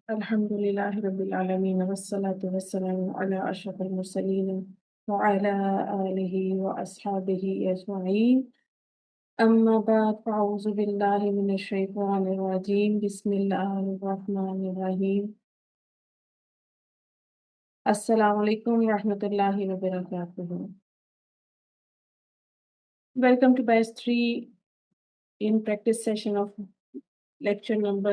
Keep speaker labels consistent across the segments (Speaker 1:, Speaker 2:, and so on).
Speaker 1: الحمد لله رب العالمين والصلاة والسلام على أشرف المرسلين وعلى آله وأصحابه أجمعين. أما بعد فأعوذ بالله من الشيطان الرجيم. بسم الله الرحمن الرحيم. السلام عليكم ورحمة الله وبركاته. Welcome to batch 3 in practice session of lecture number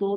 Speaker 1: 2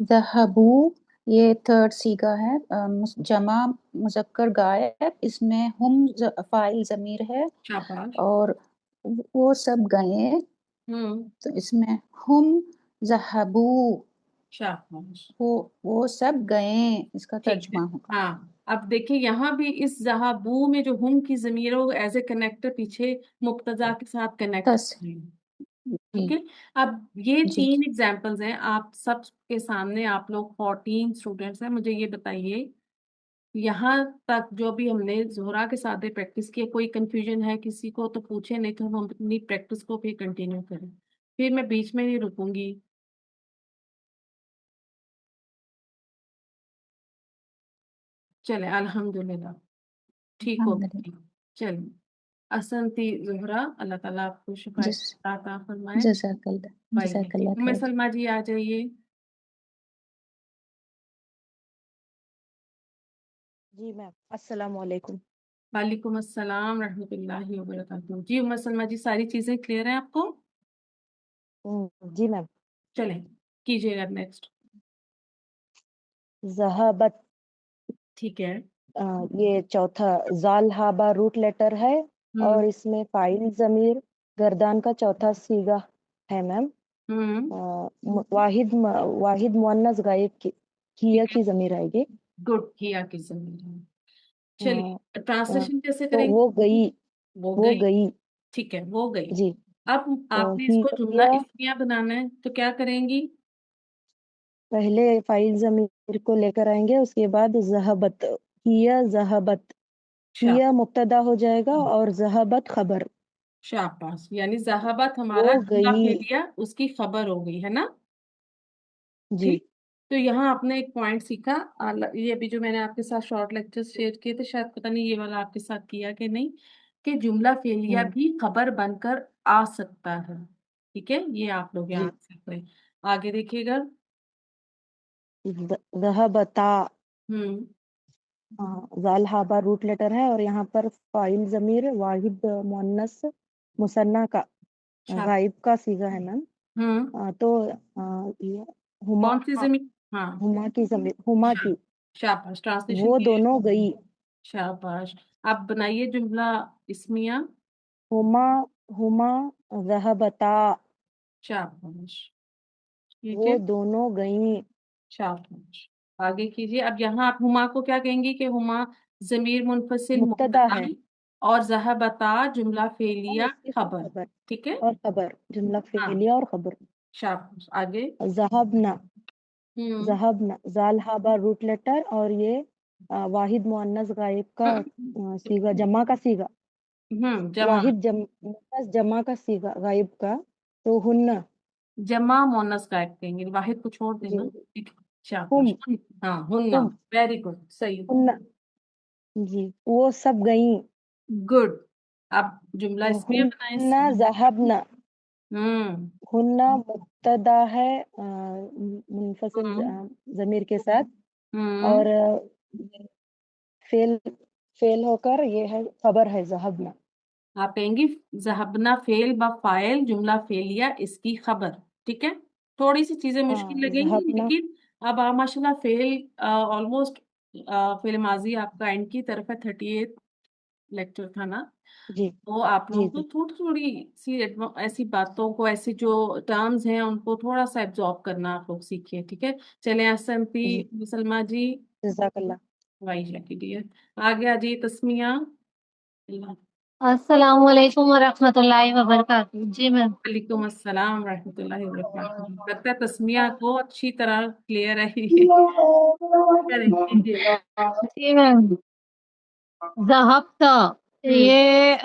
Speaker 2: ذہبو یہ تھرڈ سیگا ہے، جمع مذکر غائب، اس میں ہم فاعل ضمیر ہے،
Speaker 1: شاباش.
Speaker 2: اور وہ سب گئے، تو اس میں ہم ذہبو،
Speaker 1: شاباش.
Speaker 2: وہ سب گئے، اس کا
Speaker 1: ٹھیک ہے.
Speaker 2: ترجمہ ہوگا.
Speaker 1: ہاں. اب دیکھیں یہاں بھی اس ذہبو میں جو ہم کی ضمیر ہے وہ ایز اے کنیکٹر پیچھے مبتدا کے ساتھ کنیکٹ
Speaker 2: تس
Speaker 1: ہوتی ہے.
Speaker 2: جی
Speaker 1: ٹھیک ہے. اب یہ
Speaker 2: جی
Speaker 1: 3 ایگزامپلز ہیں آپ سب کے سامنے، آپ لوگ 14 اسٹوڈینٹس ہیں. مجھے یہ بتائیے یہاں تک جو بھی ہم نے زہرا کے ساتھ پریکٹس کی، کوئی کنفیوژن ہے کسی کو تو پوچھیں، نہیں تو ہم اپنی پریکٹس کو پھر کنٹینیو کریں. پھر میں بیچ میں نہیں رکوں گی. چلے الحمدللہ ٹھیک ہو
Speaker 2: الحمدللہ.
Speaker 1: گئی. چلیے احسنتی زہرا، اللہ تعالیٰ آپ کو شفا
Speaker 2: جس
Speaker 1: عطا فرمائے.
Speaker 2: جزاک اللہ،
Speaker 1: بھائی
Speaker 2: جزاک اللہ
Speaker 1: ام
Speaker 2: خیر.
Speaker 1: سلمہ جی آ جائیے.
Speaker 3: جی میم، السلام علیکم.
Speaker 1: وعلیکم السلام رحمۃ اللہ وبرکاتہ. جی ام سلمہ جی ساری چیزیں کلیئر ہیں آپ کو؟
Speaker 3: جی میم.
Speaker 1: چلیں کیجیے گا نیکسٹ.
Speaker 3: ذہبت،
Speaker 1: ٹھیک ہے.
Speaker 3: یہ چوتھا زال ہابا روٹ لیٹر ہے، اور اس میں فاعل ضمیر گردان کا چوتھا سیگا ہے میم. واحد مؤنث غائب کیا کی ضمیر آئے گی.
Speaker 1: گڈ. کیا کی ضمیر ہے.
Speaker 3: آ،
Speaker 1: چلیے ٹرانسلیشن کیسے
Speaker 3: تو
Speaker 1: کریں
Speaker 3: وہ
Speaker 1: گے؟
Speaker 3: گئی،
Speaker 1: وہ
Speaker 3: وہ
Speaker 1: گئی.
Speaker 3: گئی.
Speaker 1: ٹھیک ہے وہ گئی.
Speaker 3: جی.
Speaker 1: اب
Speaker 3: تو
Speaker 1: آپ نے اس
Speaker 3: ہی
Speaker 1: کو جملہ
Speaker 3: کیا،
Speaker 1: اسمیہ بنانا ہے تو کیا کریں گی؟
Speaker 3: پہلے فاعل ضمیر کو لے کر آئیں گے، اس کے بعد ذہبت، کیا ذہبت، کیا مبتدا ہو جائے گا اور ذہبت خبر.
Speaker 1: شاباش. یعنی ذہبت
Speaker 3: وہ
Speaker 1: ہمارا جملہ
Speaker 3: گئی.
Speaker 1: فعلیہ اس کی خبر ہو گئی ہے نا.
Speaker 3: جی.
Speaker 1: ٹھیک. تو یہاں آپ نے ایک پوائنٹ سیکھا. یہ ابھی جو میں نے آپ کے ساتھ شارٹ لیکچر شیئر کیے تھے، شاید پتہ نہیں یہ والا آپ کے ساتھ کیا کہ نہیں، کہ جملہ فعلیہ
Speaker 3: ہوں.
Speaker 1: بھی خبر بن کر آ سکتا ہے. ٹھیک ہے یہ آپ لوگ
Speaker 3: جی.
Speaker 1: یاد سیکھ رہے ہیں. آگے دیکھیے گا.
Speaker 3: ذہبتا،
Speaker 1: ہوں.
Speaker 3: زال ہابا روٹ لیٹر ہے، اور یہاں پر فاعل ضمیر واحد مؤنث مثنیٰ کا
Speaker 1: شاب.
Speaker 3: غائب کا صیغہ ہے میم.
Speaker 1: ہوں.
Speaker 3: تو یہ ہما،
Speaker 1: کون سی زمین؟ ہاں.
Speaker 3: ہما کی ضمیر، ہما کی،
Speaker 1: شاباش. ٹرانسلیشن
Speaker 3: وہ
Speaker 1: کی.
Speaker 3: دونوں گئی.
Speaker 1: شاباش. آپ بنائیے جملہ اسمیہ.
Speaker 3: ہما ذہبتا،
Speaker 1: شاباش. ٹھیک ہے.
Speaker 3: وہ دونوں گئیں.
Speaker 1: شاباش. آگے کیجیے. اب یہاں آپ ہما کو کیا کہیں گی کہ ہما ضمیر منفصل
Speaker 3: مبتدا
Speaker 1: مبتدا
Speaker 3: ہے،
Speaker 1: اور ذہبتا جملہ
Speaker 3: اور
Speaker 1: فعلیہ
Speaker 3: اس کی
Speaker 1: خبر.
Speaker 3: خبر،
Speaker 1: ٹھیک ہے.
Speaker 3: اور خبر جملہ
Speaker 1: ہاں.
Speaker 3: فعلیہ اور خبر.
Speaker 1: شاباش. آگے.
Speaker 3: ذہبنا،
Speaker 1: ہوں.
Speaker 3: ذہبنا زال ہابا روٹ لیٹر، اور یہ واحد مؤنث غائب کا صیغہ، جمع کا صیغہ،
Speaker 1: جمع.
Speaker 3: واحد مؤنث جمع کا صیغہ غائب کا. تو ہن.
Speaker 1: جمع مونس غائب کہیں گے، واحد کو چھوڑ
Speaker 3: جی.
Speaker 1: دینا. ٹھیک ہے. شاباش.
Speaker 3: ہم،
Speaker 1: ہاں ہننا.
Speaker 3: ہم،
Speaker 1: ویری گڈ. صحیح.
Speaker 3: ہن. جی. وہ سب گئیں.
Speaker 1: گڈ. اب جملہ
Speaker 3: تو
Speaker 1: اسمیہ بنائیں.
Speaker 3: ہن ذہبنا.
Speaker 1: ہوں.
Speaker 3: ہن مبتدا ہے منفصل
Speaker 1: ہوں.
Speaker 3: ضمیر کے ساتھ،
Speaker 1: ہوں.
Speaker 3: اور فعل ہو کر یہ ہے، خبر ہے ذہبنا.
Speaker 1: آپ کہیں گی ذہبنا فعل با فاعل جملہ فعلیہ اس کی خبر. ٹھیک ہے. تھوڑی سی چیزیں مشکل لگیں گی
Speaker 3: ذہبنا.
Speaker 1: لیکن اب آپ ماشاء اللہ فعل آلموسٹ فعل ماضی آپ کا اینڈ کی طرف ہے. 38 لیکچر تھا نا.
Speaker 3: جی.
Speaker 1: تو آپ
Speaker 3: جی.
Speaker 1: لوگوں کو
Speaker 3: جی.
Speaker 1: تھوڑی تھوڑی سی ایسی باتوں کو، ایسی جو ٹرمز ہیں ان کو تھوڑا سا ایبزارب کرنا آپ لوگ سیکھیے. ٹھیک ہے. چلیں احسنتی
Speaker 3: جی.
Speaker 1: مسلمہ جی.
Speaker 3: جزاک اللہ.
Speaker 1: وائشہ کی ڈیئر. آگے آ جائیے تسمیہ.
Speaker 4: السلام علیکم ورحمۃ اللہ وبرکاتہ. جی میم.
Speaker 1: وعلیکم السلام ورحمۃ اللہ وبرکاتہ. لگتا ہے تسمیہ کو اچھی طرح کلیئر ہے یہ. کریں کیجیے.
Speaker 4: جی میم. ذہبت، یہ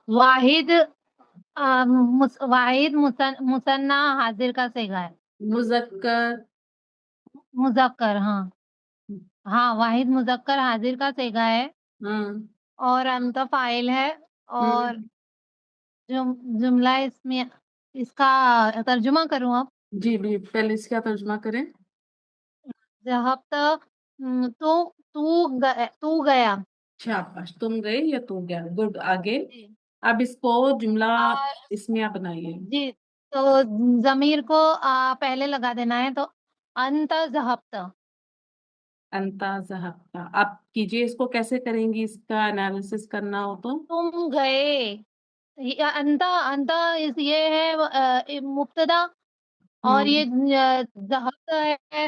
Speaker 4: واحد واحد مثنیٰ حاضر کا صیغہ ہے.
Speaker 1: مذکر.
Speaker 4: مذکر، ہاں ہاں، واحد مذکر حاضر کا صیغہ ہے،
Speaker 1: ہاں.
Speaker 4: اور انت فاعل ہے، اور جملہ اسمیہ. اس کا ترجمہ کروں اب؟
Speaker 1: جی بھی پہلے اس کا ترجمہ کریں.
Speaker 4: ذہبت، تو گیا.
Speaker 1: شاباش. تم گئے یا تو گیا. گڈ. آگے.
Speaker 4: جی.
Speaker 1: اب اس کو جملہ اسمیہ بنائیے.
Speaker 4: جی. تو ضمیر کو پہلے لگا دینا ہے، تو انت ذهبت.
Speaker 1: انتا ذهبت. آپ کیجیے اس کو، کیسے کریں گی اس کا انالیسس کرنا ہو تو؟
Speaker 4: تم گئے. انت یہ ہے مبتدا، اور
Speaker 1: ہوں
Speaker 4: یہ ذهبت ہے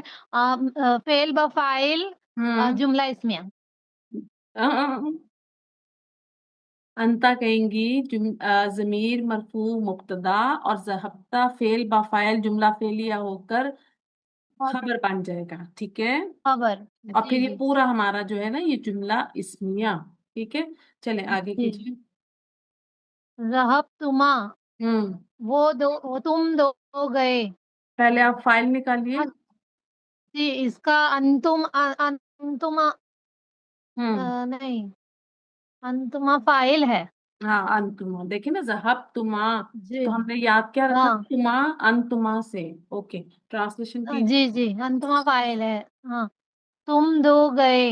Speaker 4: فعل بفاعل
Speaker 1: ہوں
Speaker 4: جملہ اسمیہ.
Speaker 1: انتا کہیں گی ضمیر مرفوع مبتدا، اور ذہبتا فعل با فاعل جملہ فعلیہ ہو کر خبر بن جائے گا، ٹھیک ہے؟
Speaker 4: خبر.
Speaker 1: اور پھر
Speaker 4: جی
Speaker 1: یہ
Speaker 4: جی
Speaker 1: پورا ہمارا جو ہے نا یہ جملہ اسمیہ، ٹھیک ہے؟ چلیں آگے
Speaker 4: جی.
Speaker 1: کیجیے.
Speaker 4: ذهبتما،
Speaker 1: ہوں
Speaker 4: وہ تم دو گئے.
Speaker 1: پہلے آپ فائل نکالیے.
Speaker 4: جی اس کا انتما
Speaker 1: ہوں
Speaker 4: نہیں، انتما فاعل ہے.
Speaker 1: ہاں انتما، دیکھیں نا ذہبتما،
Speaker 4: جی
Speaker 1: تو ہم نے یاد کیا رکھا؟
Speaker 4: ہاں
Speaker 1: تما انتما سے. اوکے، ٹرانسلیشن کی.
Speaker 4: جی جی انتما فاعل ہے. ہاں تم دو گئے.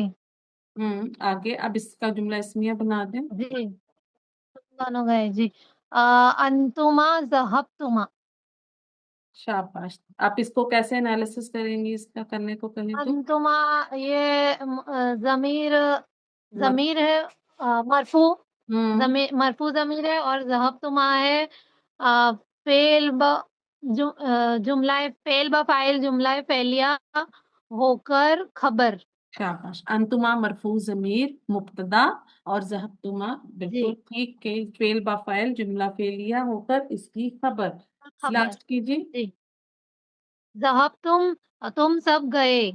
Speaker 1: آگے اب اس کا جملہ اسمیہ بنا دیں.
Speaker 4: جی تم دونوں گئے. جی انتما ذهبتما.
Speaker 1: شاباش. آپ اس کو کیسے انالیسس کریں گی، اس کا کرنے کو کہیں تو؟
Speaker 4: انتما یہ ضمیر
Speaker 1: مر-
Speaker 4: ہے مرفوع.
Speaker 1: ہوں
Speaker 4: مرفوع ضمیر ہے، اور ذهبتما ہے فعل جملہ فعل بفاعل جملہ فعلیہ ہو کر خبر.
Speaker 1: شاباش. انتما مرفوع ضمیر مبتدا، اور ذہبتما
Speaker 4: جی
Speaker 1: بالکل ٹھیک کہ فعل با فاعل جملہ فعلیہ ہو کر اس کی خبر.
Speaker 4: خبر.
Speaker 1: لاسٹ کیجیے.
Speaker 4: جی تم سب گئے.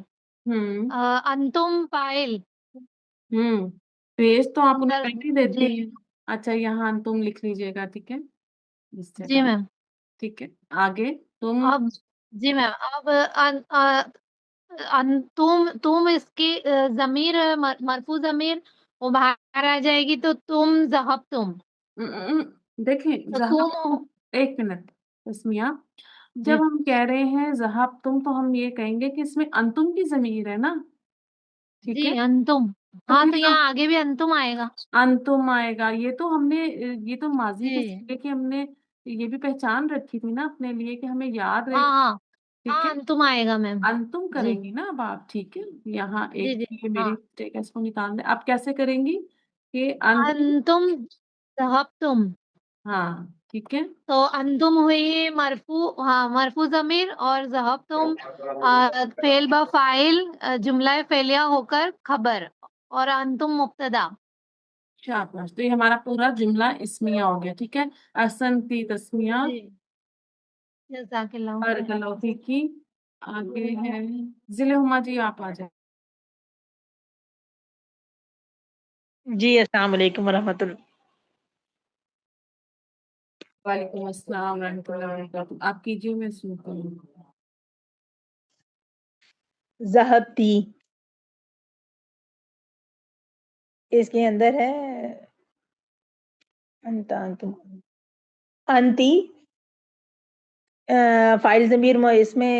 Speaker 1: ہوں
Speaker 4: انتم فاعل.
Speaker 1: پیج تو آپ انہیں
Speaker 4: اندر.
Speaker 1: بیٹھی دیتی
Speaker 4: جی
Speaker 1: ہیں. اچھا یہاں تم لکھ لیجیے گا، ٹھیک ہے، اس
Speaker 4: جی
Speaker 1: جگہ.
Speaker 4: میم.
Speaker 1: ٹھیک ہے آگے. تم.
Speaker 4: اب جی میم اب تم اس کی ضمیر مرفوع ضمیر وہ باہر آ جائے گی، تو تم ذهبتم.
Speaker 1: دیکھیں
Speaker 4: تو
Speaker 1: ذہب.
Speaker 4: تم.
Speaker 1: ایک منٹ تسمیہ،
Speaker 4: جی
Speaker 1: جب ہم کہہ رہے ہیں ذہب تم، تو ہم یہ کہیں گے کہ اس میں انتم کی ضمیر ہے نا، ٹھیک
Speaker 4: جی
Speaker 1: ہے؟
Speaker 4: انتم.
Speaker 1: تو
Speaker 4: ہاں
Speaker 1: پھر
Speaker 4: تو یہاں آگے بھی انتم آئے گا.
Speaker 1: انتم آئے گا. یہ تو ہم نے یہ تو ماضی
Speaker 4: جی
Speaker 1: کے سیغے کی ہم نے یہ بھی پہچان رکھی تھی نا اپنے لیے، کہ ہمیں یاد رہے.
Speaker 4: ہاں ہاں
Speaker 1: ٹھیک
Speaker 4: ہاں
Speaker 1: ہے،
Speaker 4: انتم آئے گا میم.
Speaker 1: انتم
Speaker 4: جی
Speaker 1: کریں گی نا اب آپ، ٹھیک ہے؟ یہاں
Speaker 4: جی
Speaker 1: ایک
Speaker 4: جی
Speaker 1: یہ میری
Speaker 4: ہاں
Speaker 1: مسٹیک ہے، اس کو نکال دیں. آپ کیسے کریں گی کہ انتم؟
Speaker 4: انتم ذهبتم.
Speaker 1: ہاں ٹھیک ہے.
Speaker 4: تو انتم ہوئی مرفوع، ہاں مرفوع ضمیر، اور ذهبتم فعل بفاعل جملہ فعلیہ ہو کر خبر، اور انتم مبتدا.
Speaker 1: شاباش. تو یہ ہمارا پورا جملہ اسمیہ ہو گیا، ٹھیک ہے؟ احسنتی تسمیہ،
Speaker 4: جی جزاک اللہ
Speaker 1: بارک
Speaker 4: خیر.
Speaker 1: اللہ فیکی. آگے ہے ضلع ہما جی، آپ آ جائیں.
Speaker 5: جی السلام علیکم ورحمۃ اللہ.
Speaker 1: وعلیکم السلام ورحمۃ اللہ وبرکاتہ. آپ کیجیے، میں سنتی ہوں.
Speaker 5: ذہبتی، اس کے اندر ہے انتی فاعل ضمیر اس میں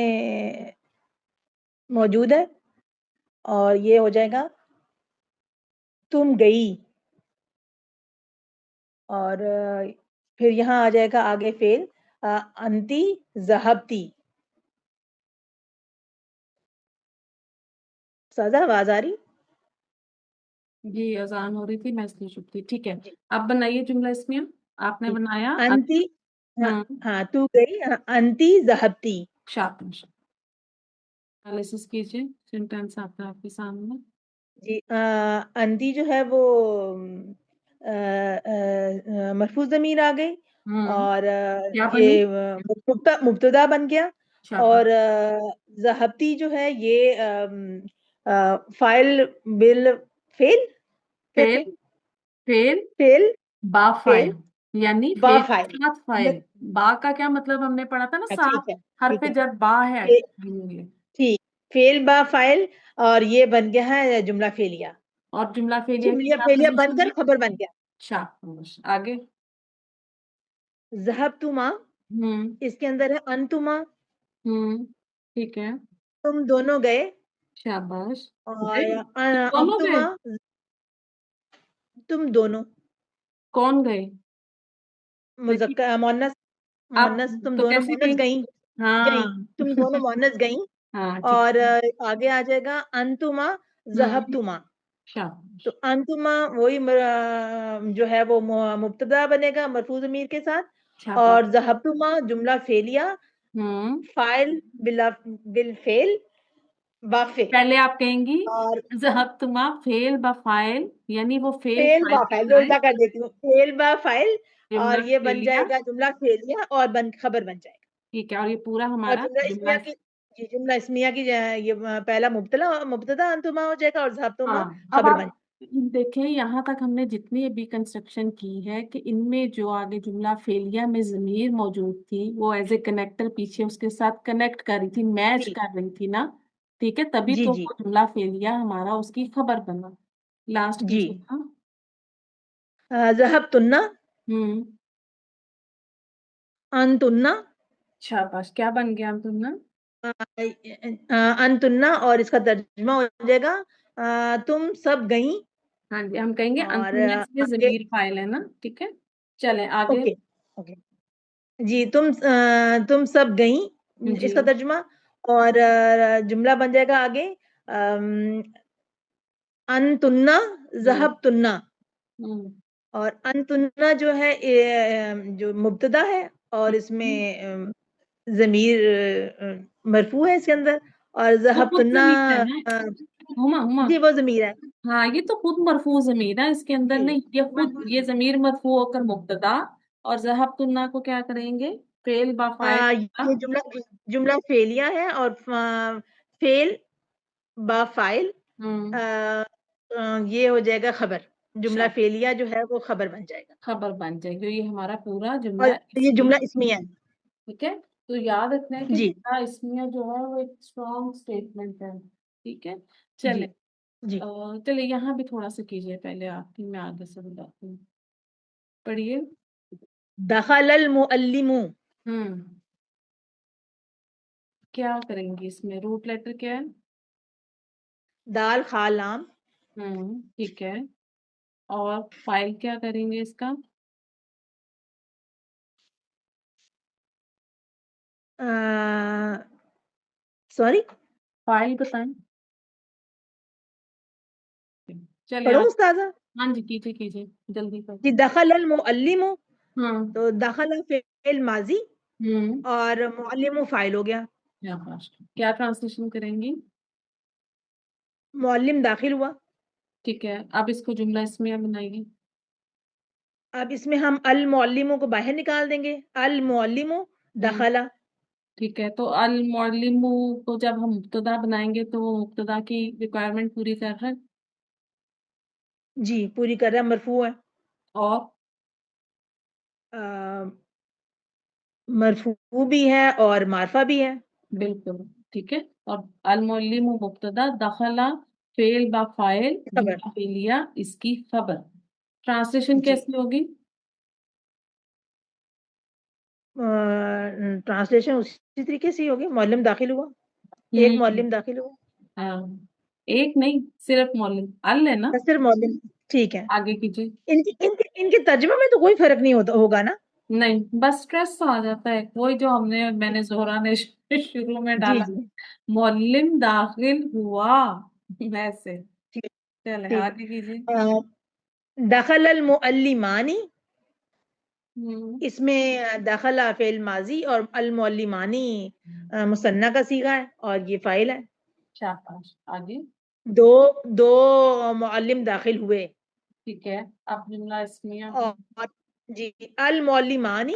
Speaker 5: موجود ہے، اور یہ ہو جائے گا تم گئی، اور پھر یہاں آ جائے گا آگے فعل انتی ذہبتی. سازا آواز آ رہی؟
Speaker 1: جی اذان ہو رہی تھی، میں اس لیے چپ تھی. ٹھیک ہے،
Speaker 5: جی
Speaker 1: اب بنائیے جملہ اسمیہ. آپ نے
Speaker 5: جی.
Speaker 1: بنایا اب.
Speaker 5: انتی،
Speaker 1: ہوں
Speaker 5: ہاں تو گئی، انتی ذہبتی.
Speaker 1: شاباش. انالیسس کیجیے، سینٹینس آتا ہے آپ کے سامنے.
Speaker 5: جی انتی جو ہے وہ مرفوع ضمیر آ گئی،
Speaker 1: ہوں
Speaker 5: اور
Speaker 1: کیا بنی؟
Speaker 5: یہ مبتدا بن گیا،
Speaker 1: شاباش.
Speaker 5: اور ذہبتی جو ہے یہ فاعل بال فعل
Speaker 1: فیل. فیل
Speaker 5: فعل
Speaker 1: با
Speaker 5: فعل
Speaker 1: فائل، یعنی
Speaker 5: با
Speaker 1: فیل کے
Speaker 5: فاعل.
Speaker 1: ساتھ فائل. با کا کیا مطلب ہم نے پڑھا تھا نا،
Speaker 5: ٹھیک
Speaker 1: ساتھ
Speaker 5: ہے
Speaker 1: حرف
Speaker 5: ٹھیک ہے.
Speaker 1: جر با ہے.
Speaker 5: ٹھیک، فعل با فاعل، اور یہ بن گیا ہے جملہ فعلیہ.
Speaker 1: اور جملہ فعلیہ کی
Speaker 5: جملہ
Speaker 1: کیا
Speaker 5: فعلیہ بن
Speaker 1: پوزیشن
Speaker 5: کر
Speaker 1: ہے؟
Speaker 5: خبر بن گیا.
Speaker 1: شاباش. آگے.
Speaker 5: ذہبتما،
Speaker 1: ہوں
Speaker 5: اس کے اندر ہے انتما،
Speaker 1: ٹھیک ہے.
Speaker 5: تم دونوں گئے،
Speaker 1: شاباش.
Speaker 5: اور
Speaker 1: گئے تم دونوں گئے.
Speaker 5: انتما تم دونوں
Speaker 1: کون گئے؟ دیکھیے
Speaker 5: مذکر مؤنث
Speaker 1: اب
Speaker 5: مونس، تم
Speaker 1: تو
Speaker 5: دونوں
Speaker 1: کیسے
Speaker 5: مونس
Speaker 1: کہیں؟
Speaker 5: گئیں،
Speaker 1: ہاں
Speaker 5: تم دونوں مونس گئیں،
Speaker 1: ہاں ٹھیک
Speaker 5: اور
Speaker 1: ہے.
Speaker 5: آگے آ جائے گا انتما ذہبتما.
Speaker 1: شاباش
Speaker 5: تو انتما وہی جو ہے وہ مبتدا بنے گا مرفوع ضمیر کے ساتھ،
Speaker 1: شاباش.
Speaker 5: اور ذہبتما جملہ فعلیہ فاعل بالفعل بافعل،
Speaker 1: پہلے آپ کہیں گی
Speaker 5: اور
Speaker 1: ذہبتما فعل بفاعل، یعنی وہ فعل
Speaker 5: فعل
Speaker 1: فاعل
Speaker 5: بافعل
Speaker 1: ہے،
Speaker 5: الٹا کر دیتی ہوں، فعل بافعل، اور
Speaker 1: جملہ
Speaker 5: یہ بن
Speaker 1: فعلیہ.
Speaker 5: جائے گا جملہ فعلیہ اور خبر بن جائے گا.
Speaker 1: ٹھیک ہے، اور یہ پورا
Speaker 5: اور
Speaker 1: ہمارا
Speaker 5: جملہ
Speaker 1: جملہ.
Speaker 5: اسمیہ کی، جی جملہ اسمیہ کی یہ پہلا مبتدا انتما ہو جائے گا، اور ذہبتما
Speaker 1: ہاں اب
Speaker 5: خبر
Speaker 1: آپ
Speaker 5: بن.
Speaker 1: دیکھیں یہاں تک ہم نے جتنی ابھی کنسٹرکشن کی ہے کہ ان میں جو آگے جملہ فعلیہ میں ضمیر موجود تھی وہ ایز اے کنیکٹر پیچھے اس کے ساتھ کنیکٹ کر رہی تھی، میچ
Speaker 5: جی
Speaker 1: کر رہی تھی نا. ٹھیک ہے، تبھی
Speaker 5: جی
Speaker 1: تو
Speaker 5: جی
Speaker 1: وہ جملہ فعلیہ ہمارا اس کی خبر بنا. لاسٹ
Speaker 5: جی.
Speaker 1: کیجیے نا.
Speaker 5: ذہبتنا
Speaker 1: ہوں
Speaker 5: انتنا،
Speaker 1: شاباش. کیا بن گیا تم نا؟
Speaker 5: انتنا، اور اس کا ترجمہ ہو جائے گا تم سب گئیں.
Speaker 1: ہاں جی، ہم کہیں گے
Speaker 5: اور
Speaker 1: انتم اس میں
Speaker 5: آگے
Speaker 1: ضمیر فاعل ہے نا. ٹھیک ہے، چلیں آگے.
Speaker 5: اوکے اوکے جی. تم سب گئیں،
Speaker 1: جی
Speaker 5: اس کا ترجمہ، اور جملہ بن جائے گا آگے انتنا ذہبتنا.
Speaker 1: ہوں
Speaker 5: اور انتنا جو ہے جو مبتدا ہے، اور اس میں ضمیر مرفوع ہے اس کے اندر، اور
Speaker 1: وہ خود
Speaker 5: ذہبتنا
Speaker 1: ضمیر ہے نا. ہما
Speaker 5: جی وہ ضمیر ہے.
Speaker 1: ہاں یہ تو خود مرفوع ضمیر ہے، اس کے اندر
Speaker 5: جی
Speaker 1: نہیں. یہ خود یہ ضمیر مرفوع ہو کر مبتدا، اور ذہبتنا کو کیا کریں گے؟ فعل با فاعل ہوگا.
Speaker 5: یہ جملہ فعلیہ ہے، اور فعل با فاعل
Speaker 1: ہوں
Speaker 5: یہ ہو جائے گا خبر. جملہ
Speaker 1: شاید
Speaker 5: فعلیہ جو ہے وہ خبر بن جائے گا،
Speaker 1: خبر بن جائے گی. یہ ہمارا پورا
Speaker 5: اور
Speaker 1: جملہ
Speaker 5: یہ
Speaker 1: اسمیہ.
Speaker 5: جملہ اسمیہ ہے.
Speaker 1: ٹھیک ہے، تو یاد رکھنا ہے کہ
Speaker 5: جی
Speaker 1: جملہ اسمیہ جو ہے وہ ایک اسٹرانگ اسٹیٹمنٹ ہے. ٹھیک ہے،
Speaker 5: جی
Speaker 1: چلے
Speaker 5: جی.
Speaker 1: چلے یہاں بھی تھوڑا سا کیجیے پہلے آپ کی، میں آگے سے بتاتی ہوں. پڑھیے.
Speaker 5: دخل المعلم.
Speaker 1: کیا کریں گی اس میں؟ روٹ لیٹر کیا ہے؟
Speaker 5: دال خا لام.
Speaker 1: ٹھیک ہے، اور فائل کیا کریں گے اس کا؟
Speaker 5: سوری
Speaker 1: فائل بتائیں. چلیے
Speaker 5: پڑھوں
Speaker 1: آپ.
Speaker 5: استاذہ؟
Speaker 1: ہاں جی کیجیے کیجیے جلدی کر.
Speaker 5: جی. دخل المعلم،
Speaker 1: ہاں
Speaker 5: تو دخل فعل ماضی،
Speaker 1: ہوں
Speaker 5: اور معلم فاعل ہو گیا.
Speaker 1: کیا ٹرانسلیشن کریں گی؟
Speaker 5: معلم داخل ہوا.
Speaker 1: ٹھیک ہے، اب اس کو جملہ اسمیہ بنائیے.
Speaker 5: اب اس میں ہم المعلم کو باہر نکال دیں گے. المعلم دخلا.
Speaker 1: ٹھیک ہے، تو المعلم کو جب ہم مبتدا بنائیں گے تو وہ مبتدا کی ریکوائرمنٹ پوری کر رہا ہے.
Speaker 5: جی پوری کر رہا ہے، مرفوع ہے.
Speaker 1: اور
Speaker 5: مرفوع بھی ہے اور معرفہ بھی ہے.
Speaker 1: بالکل ٹھیک ہے. اور المعلم مبتدا، دخلا فعل با فاعل،
Speaker 5: خبر.
Speaker 1: جملہ فعلیہ اس کی خبر. ٹرانسلیشن
Speaker 5: جی.
Speaker 1: کیسی ہوگی؟
Speaker 5: ٹرانسلیشن اسی طریقے سے ہی ہوگی. معلم داخل ہوا، ایک
Speaker 1: ہوں
Speaker 5: معلم داخل ہوا.
Speaker 1: ہاں، ایک نہیں صرف معلم ال ہے نا.
Speaker 5: صرف معلم. ٹھیک ہے.
Speaker 1: آگے کیجیے.
Speaker 5: ان کے ترجمہ میں تو کوئی فرق نہیں ہوگا نا؟
Speaker 1: نہیں، بس اسٹریس آ جاتا ہے وہی جو میں نے زہرا نے شروع میں
Speaker 5: جی
Speaker 1: ڈالا.
Speaker 5: جی.
Speaker 1: معلم داخل ہوا ویسے.
Speaker 5: ٹھیک
Speaker 1: چلے
Speaker 5: ٹھیک.
Speaker 1: آگے کیجیے.
Speaker 5: دخل المعلمانی،
Speaker 1: ہوں
Speaker 5: اس میں دخلا فعل ماضی اور المعلمانی مثنیٰ کا صیغہ ہے، اور یہ فاعل ہے.
Speaker 1: شاباش. آگے.
Speaker 5: دو معلم داخل ہوئے.
Speaker 1: ٹھیک ہے، اب جملہ اسمیہ.
Speaker 5: اور جی المعلمانی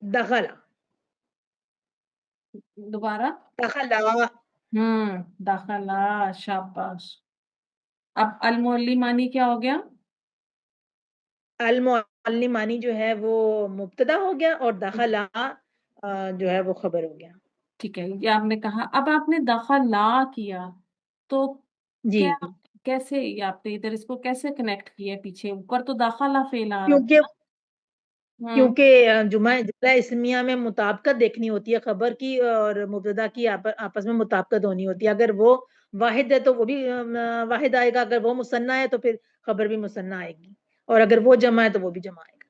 Speaker 5: دخلا.
Speaker 1: دوبارہ.
Speaker 5: دخلا.
Speaker 1: داخلہ. شاباش. اب المعلمانی کیا ہو گیا؟
Speaker 5: المعلمانی جو ہے وہ مبتدا ہو گیا، اور دخلا جو ہے وہ خبر ہو گیا.
Speaker 1: ٹھیک ہے، یہ آپ نے کہا. اب آپ نے دخلا کیا تو
Speaker 5: جی.
Speaker 1: کیا کیسے آپ نے ادھر اس کو کیسے کنیکٹ کیا؟ پیچھے اوپر تو داخلہ فعل آ رہا
Speaker 5: کیونکہ
Speaker 1: تھا.
Speaker 5: جملہ اسمیہ میں مطابقت دیکھنی ہوتی ہے، خبر کی اور مبتدا کی آپس میں مطابقت ہونی ہوتی ہے. اگر وہ واحد ہے تو وہ بھی واحد آئے گا، اگر وہ مثنیٰ ہے تو پھر خبر بھی مثنیٰ آئے گی، اور اگر وہ جمع ہے تو وہ بھی جمع آئے گا.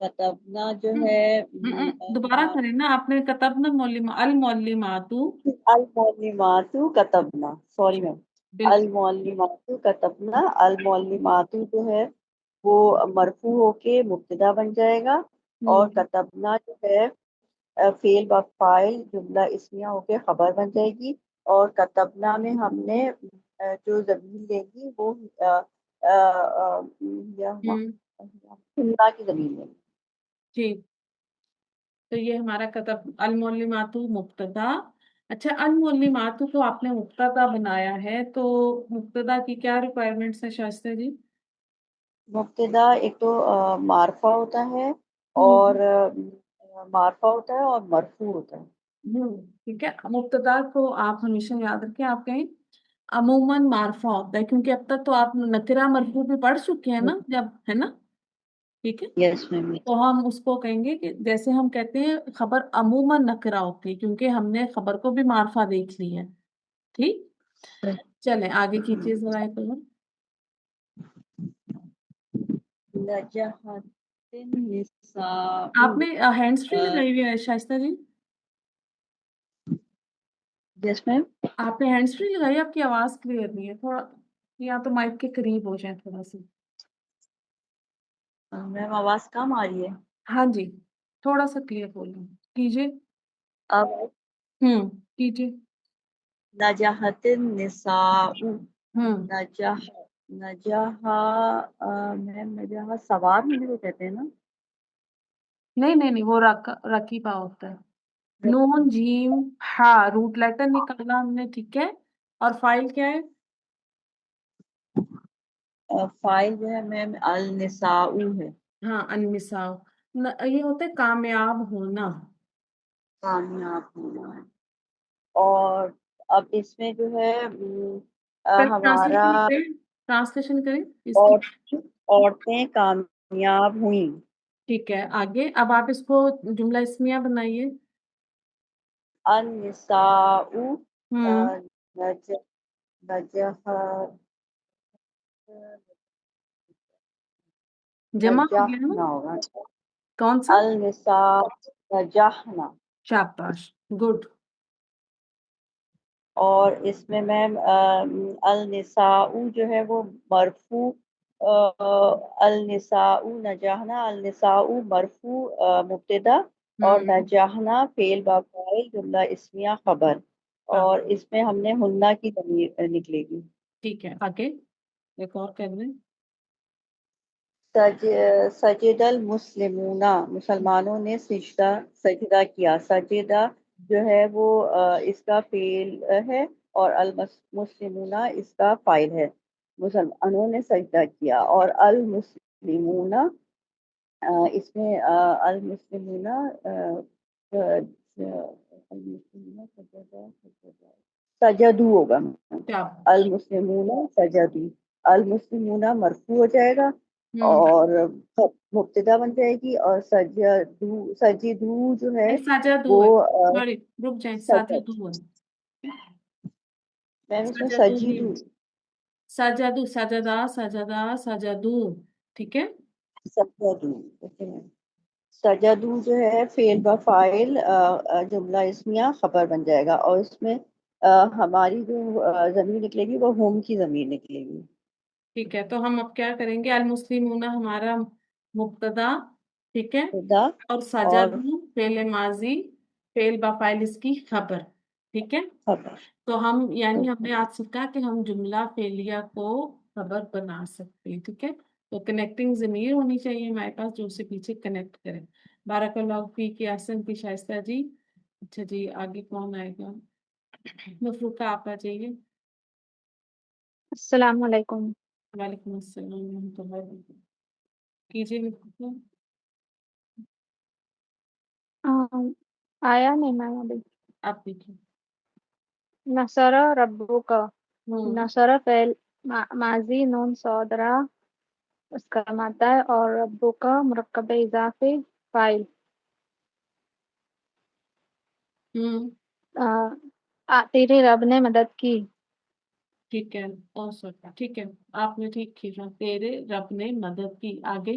Speaker 6: کتبنا جو ہے
Speaker 1: دوبارہ کریں نا آپ نے، کتبنا المعلماتو.
Speaker 6: المعلمات کتبنا، سوری میم،
Speaker 1: بالکل.
Speaker 6: المعلمات کتبنا، المعلمات جو ہے وہ مرفوع ہو کے مبتدا بن جائے گا، اور کتبنا جو ہے فعل و فاعل جملہ اسمیہ ہو کے خبر بن جائے گی، اور کتبنا میں ہم نے جو ضمیر لے گی وہ کی ضمیر لے گی.
Speaker 1: جی، تو یہ ہمارا کتب المعلماتو مبتدا. اچھا، المعلماتو کو آپ نے مبتدا بنایا ہے، تو مبتدا کی کیا ریکوائرمنٹس ہیں شائستہ جی؟
Speaker 6: مبتدا ایک تو معرفہ ہوتا ہے، اور معرفہ ہوتا ہے اور مرفوع ہوتا ہے.
Speaker 1: ٹھیک ہے. مبتدا کو آپ ہمیشہ یاد رکھیں، آپ کہیں عموماً معرفہ ہوتا ہے، کیونکہ اب تک تو آپ نکرہ مرفوع بھی پڑھ چکے ہیں نا، جب ہے نا. ٹھیک ہے،
Speaker 6: یس میم.
Speaker 1: تو ہم اس کو کہیں گے کہ جیسے ہم کہتے ہیں خبر عموماً نکرہ ہوتی ہے، کیونکہ ہم نے خبر کو بھی معرفہ دیکھ لی ہے. ٹھیک، چلیں آگے کیجیے ذرا ایک اور.
Speaker 6: نجحت النساء.
Speaker 1: آپ نے ہینڈز فری لگائی ہوئی ہے شائستہ جی؟
Speaker 6: یس میم.
Speaker 1: آپ نے ہینڈز فری لگائی، آپ کی آواز کلیئر نہیں ہے، تھوڑا یا تو مائک کے قریب ہو جائیں تھوڑا سی.
Speaker 6: میم آواز کم آ رہی ہے.
Speaker 1: ہاں جی، تھوڑا سا کلیئر بولیں کیجیے.
Speaker 6: اب
Speaker 1: کیجیے.
Speaker 6: نجحت النساء. نجح میم نجح سوار ہونے کو کہتے ہیں نا؟
Speaker 1: نہیں، وہ رقیبہ ہوتا ہے. نون جیم ہا روٹ لیٹر نکالا ہم نے، ٹھیک ہے. اور فائل کیا ہے؟
Speaker 6: فائل جو ہے میم النساء ہے.
Speaker 1: ہاں، النساء. یہ ہوتا ہے کامیاب ہونا.
Speaker 6: کامیاب ہونا ہے. اور اب اس میں جو ہے ہمارا
Speaker 1: ٹرانسلیشن کریں اس کی.
Speaker 6: عورتیں کامیاب ہوئیں.
Speaker 1: ٹھیک ہے، آگے اب آپ اس کو جملہ اسمیہ بنائیے.
Speaker 6: النساء
Speaker 1: جمع ہو گیا نا؟
Speaker 6: نجحنا ہوگا.
Speaker 1: کون سا؟
Speaker 6: النساء نجحنا.
Speaker 1: شاباش، گڈ.
Speaker 6: اور اس میں میم النساء جو ہے وہ مرفوع، النساء نجحنا، النساء مرفوع مبتدا، اور نجحنا فعل با فاعل جملہ اسمیہ خبر، اور اس میں ہم نے ہنہ کی ضمیر نکلے گی.
Speaker 1: ٹھیک ہے، آگے ایک اور کر دیں.
Speaker 6: سجد المسلمون، مسلمانوں نے سجدہ کیا. سجدہ جو ہے وہ اس کا فعل ہے، اور المسلمون اس کا فاعل ہے. مسلمانوں نے سجدہ کیا، اور المسلمون اس میں المسلمون سجدو ہوگا. المسلمون سجدو، المسلمون مرفوع ہو جائے گا، اور مبتدا بن جائے گی، اور سجدو جو ہے وہ
Speaker 1: سوری، رک جائیں.
Speaker 6: سجد. میں اس میں
Speaker 1: سجدو. ٹھیک ہے.
Speaker 6: سجدو جو ہے فعل با فاعل جملہ اسمیہ خبر بن جائے گا، اور اس میں ہماری جو ضمیر نکلے گی وہ ہم کی ضمیر نکلے گی.
Speaker 1: ٹھیک ہے، تو ہم اب کیا کریں گے؟ المسلمون ہمارا مبتدا، ٹھیک ہے، اور سجدو فعل ماضی فعل با فاعل اس کی خبر. ٹھیک ہے، تو ہم یعنی ہم نے آج سیکھا کہ ہم جملہ فعلیہ کو خبر بنا سکتے ہیں. ٹھیک ہے، تو کنیکٹنگ ضمیر ہونی چاہیے ہمارے پاس جو اسے پیچھے کنیکٹ کرے. بارک اللہ فی کی احسن کی شائستہ جی. اچھا جی، آگے کون آئے گا؟ مفروقہ آپ آ جائیے.
Speaker 7: السلام علیکم.
Speaker 1: وعلیکم السلام ورحمۃ اللہ وبرکاتہ. کیجیے مفروقہ.
Speaker 7: آیا نہیں میم ابھی.
Speaker 1: آپ دیکھیے.
Speaker 7: نصر ربو کا، نصر فعل ماضی نون صادرہ اس کا مادہ ہے، اور ربو کا مرکب اضافی فاعل. تیری رب نے مدد کی.
Speaker 1: ٹھیک ہے، ٹھیک ہے، آپ نے ٹھیک کیا. تیرے رب نے مدد کی. آگے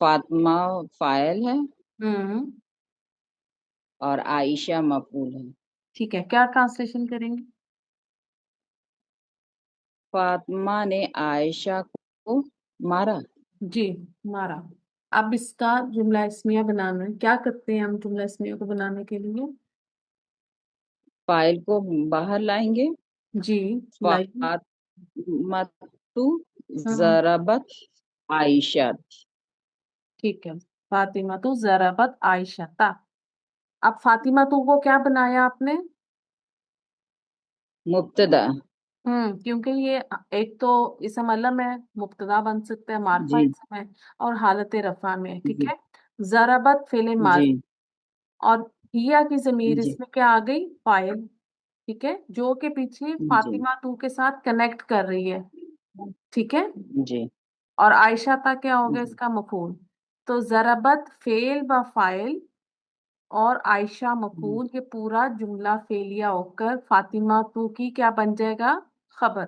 Speaker 8: فاطمہ فاعل ہے اور عائشہ مفعول ہے.
Speaker 1: ٹھیک ہے، کیا ٹرانسلیشن کریں گے؟
Speaker 8: فاطمہ نے عائشہ کو مارا.
Speaker 1: جی، مارا. اب اس کا جملہ اسمیہ بنانا ہے. کیا کرتے ہیں ہم جملہ اسمیہ کو بنانے کے لیے؟
Speaker 8: فاعل کو باہر لائیں گے.
Speaker 1: جی لائیے.
Speaker 8: فاطمہ ضربت عائشہ.
Speaker 1: ٹھیک ہے، فاطمہ تو ضربت عائشہ تا. اب فاطمہ تو کو کیا بنایا آپ نے؟
Speaker 8: مبتدا.
Speaker 1: کیونکہ یہ ایک تو اسم علم ہے، مبتدا بن سکتا ہے، معرفہ
Speaker 8: جی
Speaker 1: اسم ہے، اور حالت رفع میں. ٹھیک
Speaker 8: جی
Speaker 1: ہے، ضربت فعل
Speaker 8: جی
Speaker 1: ماضی اور ہیا کی ضمیر
Speaker 8: جی
Speaker 1: اس میں کیا آ گئی؟ فاعل. ٹھیک ہے، جو کہ پیچھے
Speaker 8: جی
Speaker 1: فاطمہ تو کے ساتھ کنیکٹ کر رہی ہے. ٹھیک ہے،
Speaker 8: جی
Speaker 1: اور عائشہ تا کیا ہو گیا
Speaker 8: جی
Speaker 1: اس کا مفعول. تو ضربت فعل با فاعل اور عائشہ مفعول، یہ پورا جملہ فعلیہ ہو کر فاطمہ تو کی کیا بن جائے گا؟ خبر.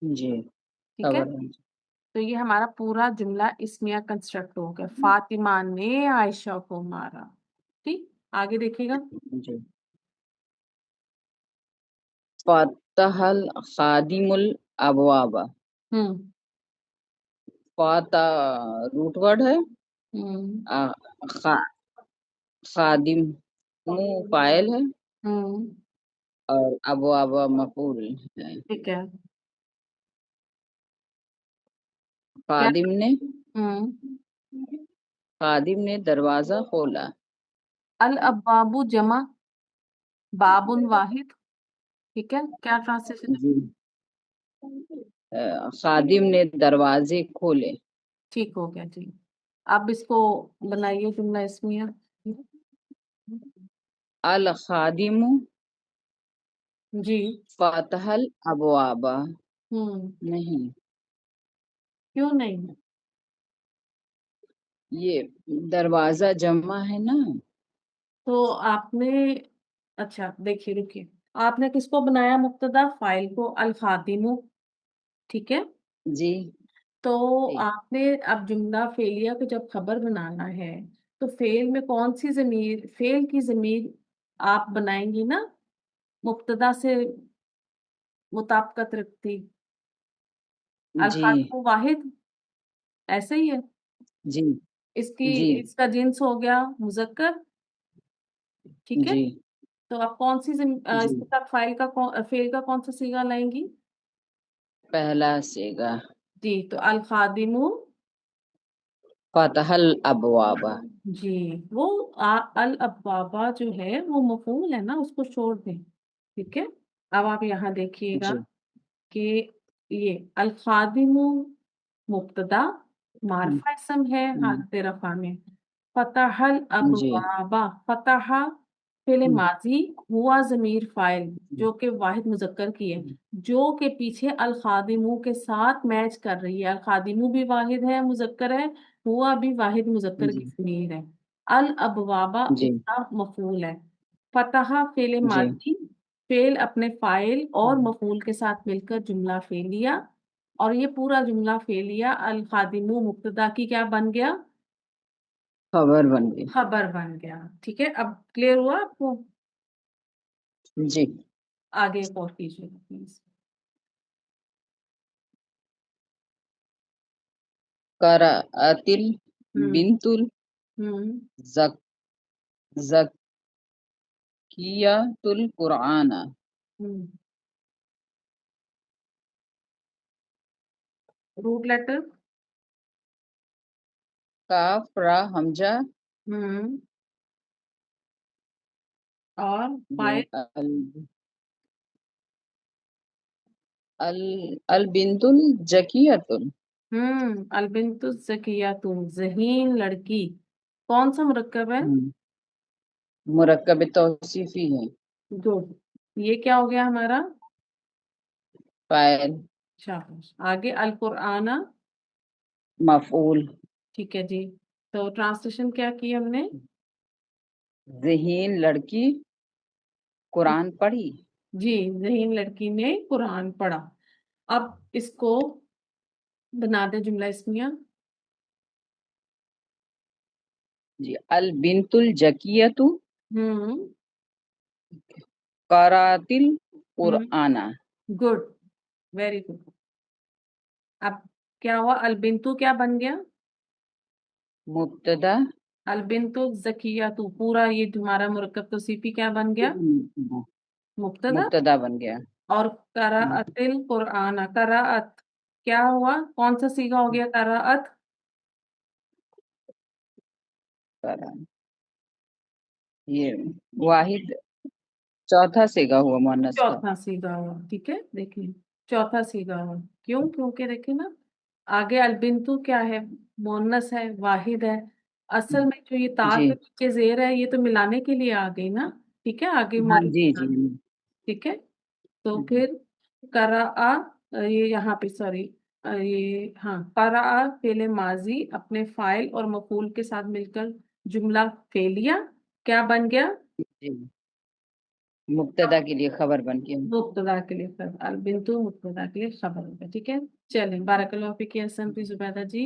Speaker 8: جی
Speaker 1: ٹھیک ہے،
Speaker 8: خبر ہے.
Speaker 1: تو یہ ہمارا پورا جملہ اسمیہ کنسٹرکٹ ہو گیا. فاطمہ نے عائشہ کو مارا. ٹھیک، آگے دیکھیے گا.
Speaker 8: جی. فتح الخادم الابواب.
Speaker 1: ہوں
Speaker 8: فاتح روٹ ورڈ ہے.
Speaker 1: ہوں
Speaker 8: خادم فاعل ہے
Speaker 1: ہوں
Speaker 8: اور ابواب مفعول ہے.
Speaker 1: ٹھیک ہے. کیا؟ ہوں
Speaker 8: خادم نے دروازہ کھولا.
Speaker 1: الابواب جمع باب واحد. ٹھیک ہے، کیا ٹرانسلیشن؟
Speaker 8: جی. خادم نے دروازے کھولے.
Speaker 1: ٹھیک ہو گیا جی. اب اس کو بنائیے جملہ اسمیہ.
Speaker 8: الخادم
Speaker 1: جی.
Speaker 8: فتح الابواب. نہیں،
Speaker 1: کیوں نہیں؟
Speaker 8: یہ دروازہ جمع ہے نا.
Speaker 1: تو آپ نے، اچھا دیکھیے رکیے، آپ نے کس کو بنایا مبتدا؟ فاعل کو، الخادم. ٹھیک ہے،
Speaker 8: جی
Speaker 1: تو
Speaker 8: جی
Speaker 1: آپ نے اب جملہ فعلیہ کو جب خبر بنانا ہے تو فعل میں کون سی ضمیر، فعل کی ضمیر آپ بنائیں گی نا مبتدا سے مطابقت رکھتی.
Speaker 8: جی
Speaker 1: الخادم واحد، ایسے ہی ہے.
Speaker 8: جی جی
Speaker 1: اس کا جنس ہو گیا مذکر. ٹھیک ہے،
Speaker 8: جی
Speaker 1: تو آپ کون سی اس
Speaker 8: جی
Speaker 1: کے ساتھ فعل کا کون سا صیغہ لائیں گی؟
Speaker 8: پہلا صیغہ.
Speaker 1: جی، تو الخادم.
Speaker 8: فتح الابواب.
Speaker 1: جی، وہ الابوابا جو ہے وہ مفعول ہے نا، اس کو چھوڑ دیں. ٹھیک ہے، اب آپ یہاں دیکھیے گا
Speaker 8: جی
Speaker 1: کہ یہ الخادم مبتدا معرفہ اسم ہے حالت رفع میں. فتح
Speaker 8: جی
Speaker 1: الابواب، فتح فعل ماضی، ہوا ضمیر فاعل جو کہ واحد مذکر کی ہے، جو کہ پیچھے الخادمو کے ساتھ میچ کر رہی ہے. الخادمو بھی واحد ہے، مذکر ہے، ہوا بھی واحد مذکر کی
Speaker 8: جی
Speaker 1: ضمیر ہے. الابوابا
Speaker 8: جی
Speaker 1: اس کا مفعول ہے. فتح فعل
Speaker 8: جی
Speaker 1: ماضی، فعل اپنے فاعل اور مفعول کے ساتھ مل کر جملہ فعلیہ، اور یہ پورا جملہ فعلیہ الخادمو مبتدا کی کیا بن گیا؟
Speaker 8: خبر بن گئی.
Speaker 1: خبر بن گیا. ٹھیک ہے، اب کلیئر ہوا آپ کو؟
Speaker 8: جی.
Speaker 1: آگے غور کیجیے پلیز.
Speaker 8: قرأت البنت
Speaker 1: ہوں
Speaker 8: زکیۃ القرآن.
Speaker 1: Root letter.
Speaker 8: کاف را ہمزہ.
Speaker 1: اور فائل.
Speaker 8: البنت الزکیۃ.
Speaker 1: البنت الزکیۃ، ذہین لڑکی. کون سا مرکب ہے؟
Speaker 8: مرکب توصیفی ہے.
Speaker 1: گڈ. یہ کیا ہو گیا ہمارا؟
Speaker 8: فاعل.
Speaker 1: شاباش. آگے القرآن.
Speaker 8: مفعول.
Speaker 1: ٹھیک ہے جی، تو ٹرانسلیشن کیا کی ہم نے؟
Speaker 8: ذہین لڑکی قرآن پڑھی.
Speaker 1: جی، ذہین لڑکی نے قرآن پڑھا. اب اس کو بنا دیں جملہ اسمیہ.
Speaker 8: جی البنت الجکیت قراتل قرآن.
Speaker 1: Good, very good. اب کیا ہوا؟ البنتو کیا بن گیا؟
Speaker 8: مبتدا.
Speaker 1: البنتو زکیتو پورا یہ تمہارا مرکب توصیفی کیا بن گیا؟ مبتدا.
Speaker 8: مبتدا بن گیا.
Speaker 1: اور قرأت القرآن، قرأت کیا ہوا؟ کون سا صیغہ ہو گیا قرأت؟
Speaker 8: یہ واحد چوتھا صیغہ ہوا مؤنث کا.
Speaker 1: چوتھا صیغہ ہوا. ٹھیک ہے، دیکھیں چوتھا صیغہ ہوا. کیوں؟ کیونکہ دیکھیں نا آگے البنتو کیا ہے؟ مؤنث ہے، واحد ہے. اصل میں جو یہ تا
Speaker 8: جی
Speaker 1: کے پیچھے زیر ہے یہ تو ملانے کے لیے آ گئی نا. ٹھیک ہے، آگے
Speaker 8: ہاں جی جی.
Speaker 1: ٹھیک ہے. تو پھر قرأ، یہ یہاں پہ سوری یہ ہاں قرأ فعل ماضی اپنے فاعل اور مفعول کے ساتھ مل کر جملہ فعلیہ کیا بن گیا؟
Speaker 8: جی مبتدا کے لیے خبر بن گیا.
Speaker 1: مبتدا کے لیے خبر، البنتو مبتدا کے لیے خبر ہوگا. ٹھیک ہے، چلیں بارک اللہ فیک احسن فی زبیدہ جی.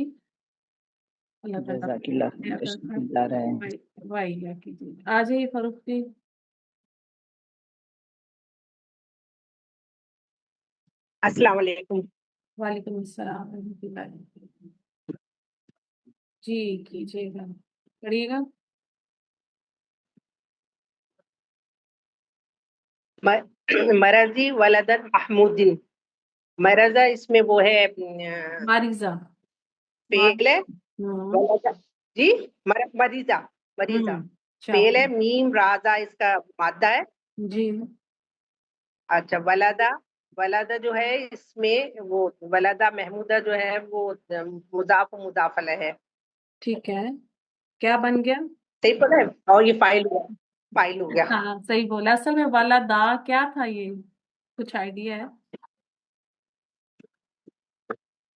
Speaker 1: اللہ تعالیٰ
Speaker 8: جزاک اللہ رہے.
Speaker 1: وائیہ کیجیے. آ جائیے فاروق جی.
Speaker 9: السلام علیکم.
Speaker 1: وعلیکم السلام ورحمۃ اللہ وبرکاتہ. جی کیجیے گا، کریے گا.
Speaker 9: مرضی ولدن محمودن. مرضا اس میں وہ ہے
Speaker 1: ماریزہ.
Speaker 9: فعل ہے. ولدہ جی مریضہ مریضہ فعل ہے. میم رازا اس کا مادہ ہے.
Speaker 1: جی
Speaker 9: اچھا ولدہ، ولدہ جو ہے اس میں وہ ولدہ محمودہ جو ہے وہ مضاف و مضاف الیہ ہے.
Speaker 1: ٹھیک ہے، کیا بن گیا؟
Speaker 9: صحیح پتہ ہے. اور یہ فائل ہوا، فائل ہو گیا.
Speaker 1: ہاں صحیح بولا. اصل میں ولدا کیا تھا؟ یہ کچھ آئیڈیا ہے؟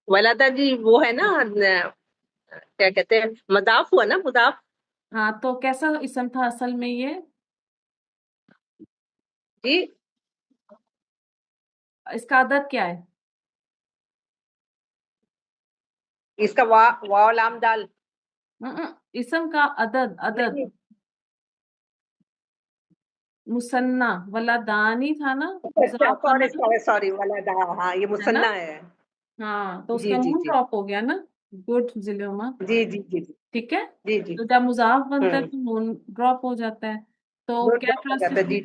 Speaker 9: ولدہ جی وہ ہے نا کیا کہتے ہیں مضاف ہوا نا، مضاف.
Speaker 1: ہاں تو کیسا اسم تھا اصل میں یہ؟
Speaker 9: جی
Speaker 1: اس کا عدد کیا ہے؟
Speaker 9: اس کا واو لام دال.
Speaker 1: اسم کا عدد، عدد مثنیٰ ولدانی تھا نا.
Speaker 9: سوری ولدہ، ہاں یہ مثنیٰ ہے.
Speaker 1: ہاں تو اس
Speaker 9: جی
Speaker 1: کا
Speaker 9: جی
Speaker 1: نون
Speaker 9: جی
Speaker 1: ڈراپ ہو گیا نا. گڈ ذلیما.
Speaker 9: جی جی جی جی
Speaker 1: ٹھیک ہے،
Speaker 9: جی جی.
Speaker 1: تو جب مضاف بنتا ہے تو نون ڈراپ ہو جاتا ہے. تو کیا
Speaker 9: جی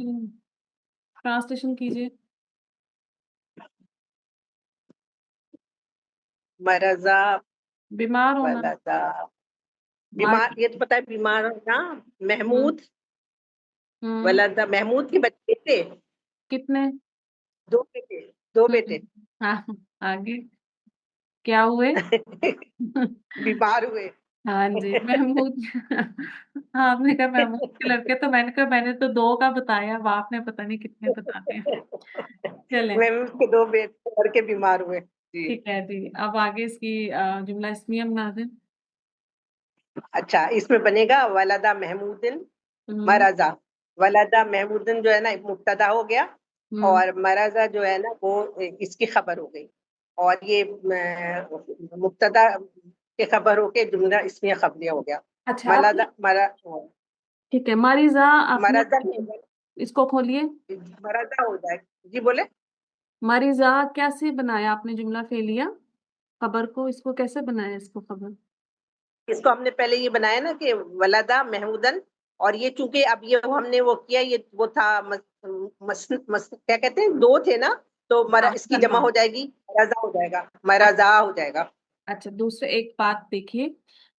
Speaker 1: ٹرانسلیشن کیجیے.
Speaker 9: مرضا
Speaker 1: بیمار ہونا.
Speaker 9: ولدہ، بیمار یہ تو پتا ہے. بیمار ہونا. محمود ولدہ، محمود کے بچے تھے
Speaker 1: کتنے؟
Speaker 9: 2 بیٹے. 2 بیٹے.
Speaker 1: ہاں آگے کیا ہوئے؟
Speaker 9: بیمار ہوئے.
Speaker 1: ہاں جی محمود. ہاں آپ نے کہا محمود کے لڑکے، تو میں نے کہا میں نے تو 2 کا بتایا، اب آپ نے پتہ نہیں کتنے بتاتے ہیں. چلیں
Speaker 9: محمود کے 2 بیٹے لڑ کے بیمار ہوئے. جی
Speaker 1: ٹھیک ہے جی. اب آگے اس کی جملہ اسمیہ بنا دیں.
Speaker 9: اچھا اس میں بنے گا ولدہ محمودن مرضا. ولدہ محمودن جو ہے نا مبتدا ہو گیا، اور مرضا جو ہے نا وہ اس کی خبر ہو گئی. اور یہ مبتدا کے خبر ہو کے جملہ اسمیہ خبریہ ہو گیا.
Speaker 1: اچھا ٹھیک ہے. مریضہ اس کو کھولیے.
Speaker 9: مرضا ہو جائے. جی بولے.
Speaker 1: مریضہ کیسے بنایا آپ نے جملہ فعلیہ خبر کو؟ اس کو کیسے بنایا اس کو خبر؟
Speaker 9: اس کو ہم نے پہلے یہ بنایا نا کہ ولدہ محمودن، اور یہ چونکہ اب یہ ہم نے وہ کیا، یہ وہ تھا کیا کہتے ہیں 2 تھے نا، تو اس کی جمع ہو جائے گی مرضا ہو جائے گا، مرضا ہو جائے گا.
Speaker 1: اچھا دوسرے ایک بات دیکھیے،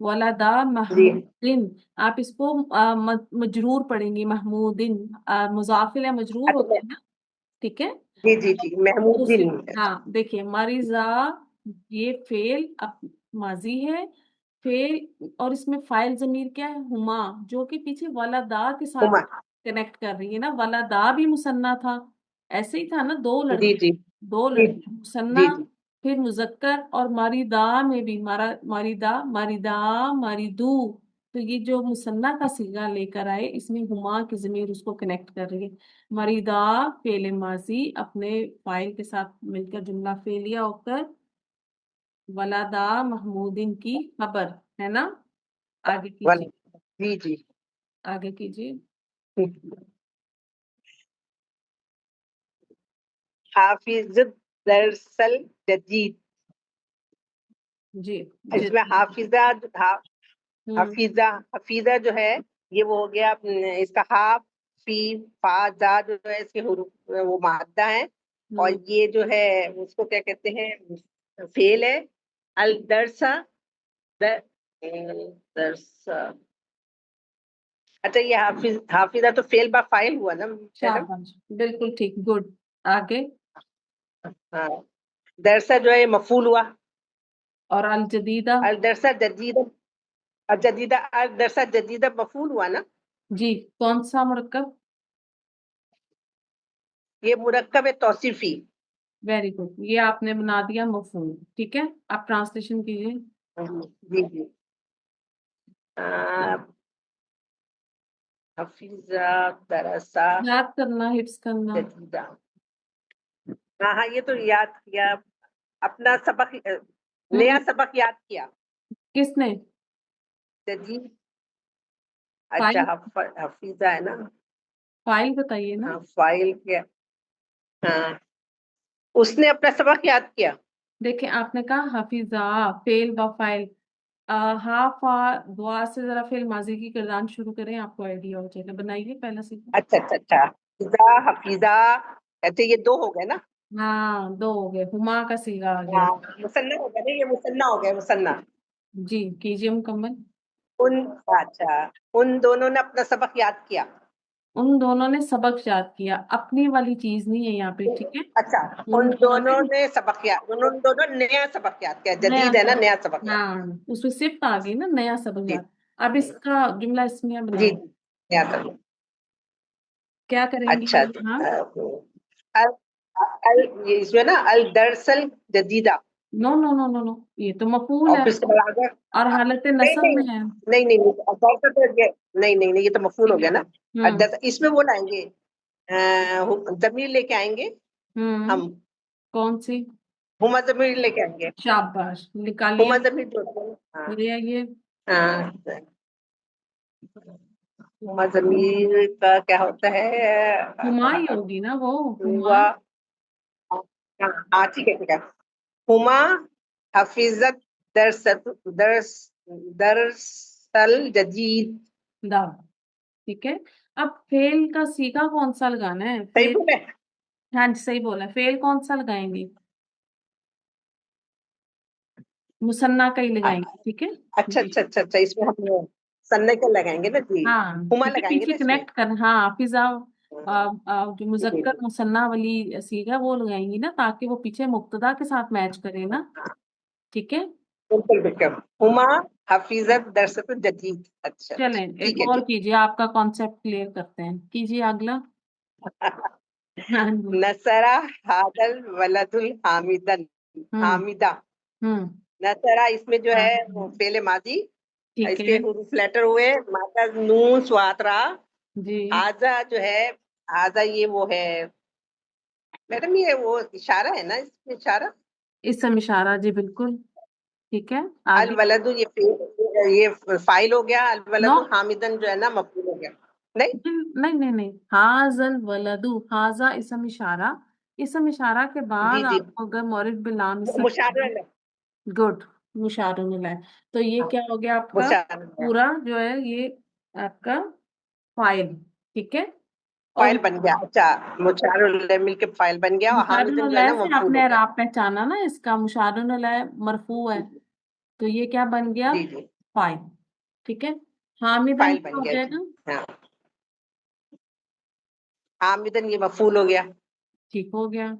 Speaker 1: ولدہ
Speaker 9: جی
Speaker 1: محمودن آپ اس کو مجرور پڑھیں گی. محمودن مضاف الیہ مجرور ہوتا ہے نا. ٹھیک ہے.
Speaker 9: جی جی جی محمودن.
Speaker 1: ہاں دیکھیے مریضہ یہ فعل ماضی ہے، فعل، اور اس میں فاعل ضمیر کیا ہے؟ ہما، جو کہ پیچھے ولدا کے ساتھ کنیکٹ کر رہی ہے نا. ولدا بھی مثنیٰ تھا، ایسے ہی تھا نا. 2 لڑکے،
Speaker 9: جی جی
Speaker 1: 2 لڑکے مثنیٰ،
Speaker 9: جی جی
Speaker 1: پھر مذکر. اور مریدا میں بھی مریدا، مریدا، مریدو. تو یہ جو مثنیٰ کا صیغہ لے کر آئے اس میں ہما کی ضمیر اس کو کنیکٹ کر رہی ہے. مریدا فعل ماضی اپنے فاعل کے ساتھ مل کر جملہ فعلیہ ہو کر ولدہ محمودن کی خبر ہے نا. آگے کیجیے.
Speaker 9: جی جی
Speaker 1: آگے کیجیے.
Speaker 9: حافظ درسل جدید.
Speaker 1: جی
Speaker 9: اس میں حفیظہ جو ہے یہ وہ ہو گیا اس کا ہاف فی فا زا جو ہے اس کے حروف وہ مادہ ہیں. اور یہ جو ہے اس کو کیا کہتے ہیں فعل ہے. الدرسا درسا. اچھا یہ حافظہ تو فعل با فاعل ہوا نا میڈم؟
Speaker 1: شاباش بالکل ٹھیک. گڈ. آگے.
Speaker 9: ہاں درسا جو ہے مفعول ہوا.
Speaker 1: اور الجدیدہ.
Speaker 9: الدرسا جدیدہ. الدرسا جدیدہ مفعول ہوا نا.
Speaker 1: جی کون سا مرکب؟
Speaker 9: یہ مرکب ہے توصیفی.
Speaker 1: Very good. یہ آپ نے بنا دیا مفعول. ٹھیک ہے آپ ٹرانسلیشن کیجیے.
Speaker 9: جی جی حفیظہ درسا
Speaker 1: یاد کرنا حفظ کرنا.
Speaker 9: جدیدہ. ہاں ہاں یہ تو یاد کیا. اپنا سبق نیا سبق یاد کیا.
Speaker 1: کس نے؟
Speaker 9: جدید. اچھا حفیظہ ہے نا.
Speaker 1: فائل بتائیے نا.
Speaker 9: ہاں فائل کیا. ہاں اس نے اپنا سبق یاد کیا.
Speaker 1: دیکھیں آپ نے کہا حفیظہ فعل و فاعل. ہا فا دعا سے ذرا فعل ماضی کی کردان شروع کریں آپ کو آئیڈیا ہو جائے گا. بنائیے پہلا سیکھیں.
Speaker 9: اچھا اچھا اچھا حفیظہ اچھا یہ دو ہو گئے نا.
Speaker 1: ہاں دو ہو گئے. ہما کا صیغہ آ گیا.
Speaker 9: ہاں مثنیٰ ہو گیا نا. یہ مثنیٰ ہو گیا مثنیٰ.
Speaker 1: جی کیجیے مکمل.
Speaker 9: اچھا ان دونوں نے اپنا سبق یاد کیا.
Speaker 1: ان دونوں نے سبق یاد کیا. اپنی والی چیز نہیں ہے یہاں پہ. ٹھیک ہے
Speaker 9: اچھا ان دونوں نے سبق یاد. ان دونوں نیا سبق یاد کیا. جدید ہے نا نیا سبق یاد.
Speaker 1: ہاں اس میں صفت آ گئی نا نیا سبق
Speaker 9: جی
Speaker 1: یاد. اب اس کا جملہ اسمیہ
Speaker 9: جی
Speaker 1: بنائیں.
Speaker 9: نیا سبق.
Speaker 1: کیا کریں گے
Speaker 9: اچھا
Speaker 1: ہاں
Speaker 9: اس میں نا الدرسل جدیدہ.
Speaker 1: نو نو نو نو نو یہ تو مفعول ہے
Speaker 9: آفس کا آگے
Speaker 1: اور حالت نصب میں ہے.
Speaker 9: نہیں یہ تو مفعول ہو گیا نا.
Speaker 1: ہوں
Speaker 9: اس میں وہ لائیں گے ضمیر لے کے آئیں گے ہم.
Speaker 1: کون سی؟
Speaker 9: ہما ضمیر لے کے آئیں گے.
Speaker 1: شاباش نکالیے.
Speaker 9: ہما ضمیر جو
Speaker 1: لے آئیے.
Speaker 9: ہما ضمیر کا کیا ہوتا ہے.
Speaker 1: ہما ہی ہوگی نا وہ.
Speaker 9: ہوا ہاں ٹھیک ہے. ہما حفیظت درسل جدید.
Speaker 1: ٹھیک ہے. اب فعل کا صیغہ کون سا لگانا ہے؟
Speaker 9: صحیح بولے.
Speaker 1: ہاں جی صحیح بولا. فعل کون سا لگائیں گے؟ مثنیٰ کا ہی لگائیں گے. ٹھیک ہے.
Speaker 9: اچھا اس میں ہم سننے کے لگائیں گے نا. جی
Speaker 1: ہاں
Speaker 9: ہما
Speaker 1: کیونکہ
Speaker 9: لگائیں گے
Speaker 1: پیچھے
Speaker 9: نا اس میں.
Speaker 1: کنیکٹ کر. ہاں حافظہ جو مذکر مثنیٰ والی صیغہ وہ لگائیں گی نا تاکہ وہ پیچھے مبتدا کے ساتھ میچ کرے نا. ٹھیک ہے
Speaker 9: بالکل. ہما حفیظت درست جدید. اچھا
Speaker 1: چلیں
Speaker 9: ٹھیک
Speaker 1: ایک
Speaker 9: ہے
Speaker 1: اور
Speaker 9: جی.
Speaker 1: کیجیے. آپ کا کانسیپٹ کلیئر کرتے ہیں. کیجیے اگلا.
Speaker 9: نصرہ حاضل ولد الحامدن حامدہ. نصرہ اس میں جو ہے وہ فعل ماضی. اس کے حروف لیٹر ہوئے مادہ نون سوات را. حاضہ جو ہے حاضہ یہ وہ ہے میڈم یہ وہ اشارہ ہے نا. اس میں اشارہ
Speaker 1: اسم اشارہ. جی بالکل ٹھیک ہے.
Speaker 9: الولد یہ فائل ہو گیا. الولد حامدن جو ہے نا مفعول ہو گیا.
Speaker 1: نہیں حاض الولد. حاضہ اسم اشارہ. اسم اشارہ کے بعد
Speaker 9: جی
Speaker 1: آپ کو اگر مورد بلام
Speaker 9: مشارہ
Speaker 1: گڈ مشار ملا ہے تو یہ کیا ہو گیا آپ کا پورا جو ہے یہ آپ کا فائل. ٹھیک ہے
Speaker 9: فائل بن گیا. اچھا مشار مل کے فائل بن گیا. اور حامدن جو ہے نا
Speaker 1: سے آپ
Speaker 9: مفعول
Speaker 1: نے
Speaker 9: ہو گیا.
Speaker 1: اعراب پہچانا نا. اس کا مشار مرفوع ہے تو یہ کیا بن گیا
Speaker 9: جی
Speaker 1: فائل. ٹھیک ہے. حامدن
Speaker 9: فائل
Speaker 1: کیا
Speaker 9: بن
Speaker 1: ہو
Speaker 9: گیا.
Speaker 1: جائے
Speaker 9: جی
Speaker 1: گا؟
Speaker 9: ہاں حامدن یہ مفعول ہو گیا.
Speaker 1: ٹھیک ہو گیا.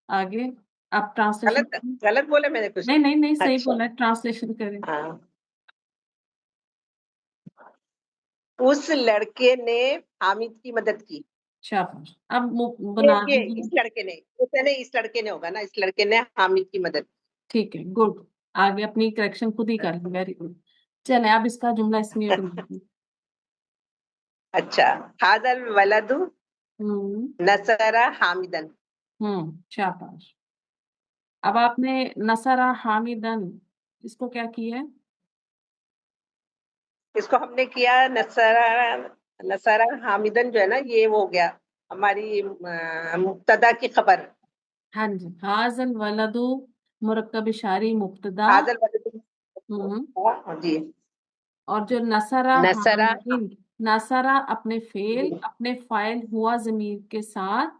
Speaker 1: آگے آپ ٹرانسلیشن.
Speaker 9: غلط بولے میں نے کچھ.
Speaker 1: نہیں صحیح
Speaker 9: اچھا
Speaker 1: بولا. ٹرانسلیشن کریں.
Speaker 9: ہاں اس لڑکے نے حامد کی مدد کی.
Speaker 1: شاباش. اب بنا دیجیے.
Speaker 9: اس لڑکے نے اس لڑکے نے ہوگا نا. اس لڑکے نے حامد کی مدد کی.
Speaker 1: ٹھیک ہے گڈ. آگے اپنی کریکشن خود ہی کر لیں. Very good. چلیں اب اس کا جملہ اسمیہ بنائیں.
Speaker 9: اچھا حاض الولد نصر حامدن.
Speaker 1: شاباش. اب آپ نے نصر حامدن اس کو کیا کیا ہے؟
Speaker 9: اس کو ہم نے کیا نصرہ حامدن جو ہے نا یہ وہ ہو گیا ہماری مبتدا کی خبر.
Speaker 1: ہاں جی حاضل ولدو مرکب اشاری مبتدا.
Speaker 9: حاضل جی.
Speaker 1: اور جو نصرہ
Speaker 9: نصرہ
Speaker 1: حامدن، نصرہ اپنے فعل
Speaker 9: جی.
Speaker 1: اپنے فاعل ہوا ضمیر کے ساتھ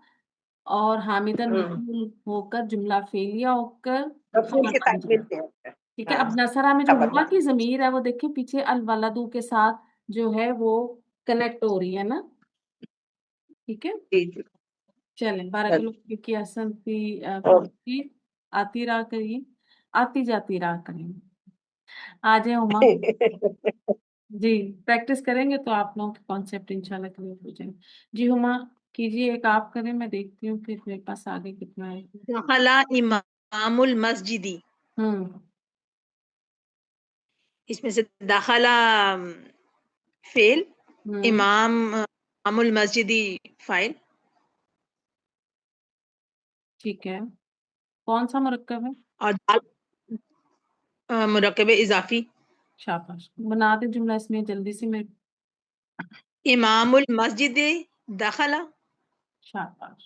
Speaker 1: اور حامدن
Speaker 9: ہوں.
Speaker 1: مفعول ہو کر جملہ فعلیہ ہو کر
Speaker 9: مفعول
Speaker 1: خبر
Speaker 9: کے
Speaker 1: بن
Speaker 9: ساتھ
Speaker 1: جائے.
Speaker 9: ملتے ہیں.
Speaker 1: ٹھیک ہے.
Speaker 9: ہاں
Speaker 1: اب نصرہ میں جو
Speaker 9: خبر
Speaker 1: ہوا
Speaker 9: بن.
Speaker 1: کی ضمیر ہے وہ دیکھیں پیچھے الولدو کے ساتھ جو ہے وہ کنیکٹ ہو رہی ہے نا. ٹھیک ہے.
Speaker 9: جی جی.
Speaker 1: چلیں بارک اللہ کی احسن فی آتی رہا کریے، آتی جاتی رہا کریں. آ جائیں ہما جی پریکٹس کریں گے تو آپ لوگوں کے کانسیپٹ انشاءاللہ کلیئر ہو جائیں. جی ہما کیجیے ایک آپ کریں، میں دیکھتی ہوں پھر میرے پاس آگے کتنا ہے.
Speaker 5: دخل امام المسجدی، اس میں سے داخلہ فعل، امام المسجدی فاعل.
Speaker 1: ٹھیک ہے. کون سا مرکب ہے؟
Speaker 5: اور مرکب اضافی.
Speaker 1: شاباش. بنا دیں جملہ اس میں جلدی سے میں.
Speaker 5: امام المسجد داخلہ.
Speaker 1: شاباش.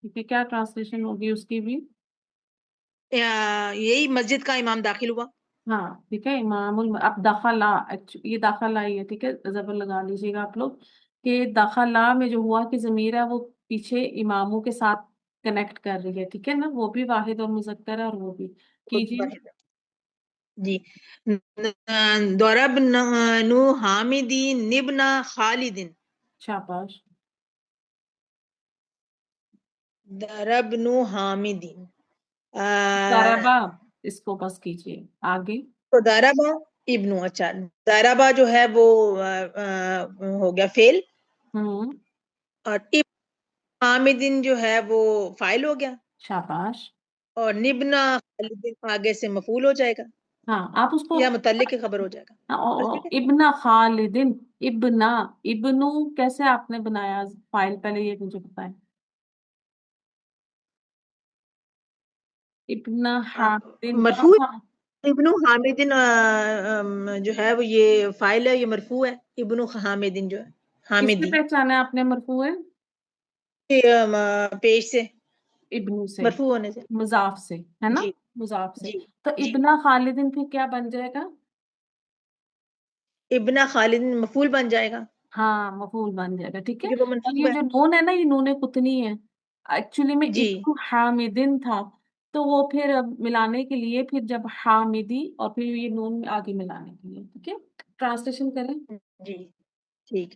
Speaker 1: ٹھیک ہے. کیا ٹرانسلیشن ہوگی اس کی بھی؟
Speaker 5: یہی مسجد کا امام داخل ہوا.
Speaker 1: ہاں ٹھیک ہے. امام اب داخلہ یہ داخلہ ہی ہے. ٹھیک ہے. زبر لگا لیجیے گا آپ لوگ کہ داخلہ میں جو ہوا کی ضمیر ہے وہ پیچھے اماموں کے ساتھ کنیکٹ کر رہی ہے. ٹھیک ہے نا. وہ بھی واحد اور مذکر ہے اور وہ بھی کیجیے.
Speaker 5: جی. ضرب نو حامدی نبنا خالدن.
Speaker 1: شاباش.
Speaker 5: ضرب نو حامدین.
Speaker 1: ضربا اس کو بس کیجیے آگے.
Speaker 5: تو ضربا ابنو. اچھا ضربا جو ہے وہ ہو گیا فعل، اور حامدین جو ہے وہ فاعل ہو گیا.
Speaker 1: شاباش.
Speaker 5: اور نبنا خالدین آگے سے مفعول ہو جائے گا.
Speaker 1: ہاں آپ اس کو
Speaker 5: یا متعلق کی خبر ہو جائے گا.
Speaker 1: ابن خالدن. ابنو کیسے آپ نے بنایا فائل؟ پہلے یہ مجھے بتائیں. ابن حامدن
Speaker 5: مرفوع
Speaker 1: تھا.
Speaker 5: ابن حامدن جو ہے وہ یہ فائل ہے، یہ مرفوع ہے. ابن حامدن جو ہے
Speaker 1: کس سے
Speaker 5: حامدی
Speaker 1: پہچانا آپ نے مرفوع ہے؟
Speaker 5: پیش سے،
Speaker 1: ابن سے،
Speaker 5: مرفوع ہونے سے.
Speaker 1: مضاف سے ہے نا.
Speaker 5: جی
Speaker 1: مضاف سے.
Speaker 5: جی
Speaker 1: تو
Speaker 5: جی.
Speaker 1: ابن خالدن پھر کیا بن جائے گا؟
Speaker 5: ابن خالدن مفعول بن جائے گا.
Speaker 1: ہاں مفعول بن جائے گا. ٹھیک ہے.
Speaker 5: کیونکہ وہ
Speaker 1: اور
Speaker 5: منصوب
Speaker 1: یہ
Speaker 5: ہے.
Speaker 1: جو نون ہے نا یہ نون قطنی ہے ایکچولی میں.
Speaker 5: جی
Speaker 1: ابن حامدن تھا تو وہ پھر ملانے کے لیے پھر جب حامدی اور پھر یہ نون آگے ملانے کے لیے. ٹھیک ہے. ٹرانسلیشن کریں.
Speaker 5: جی ٹھیک.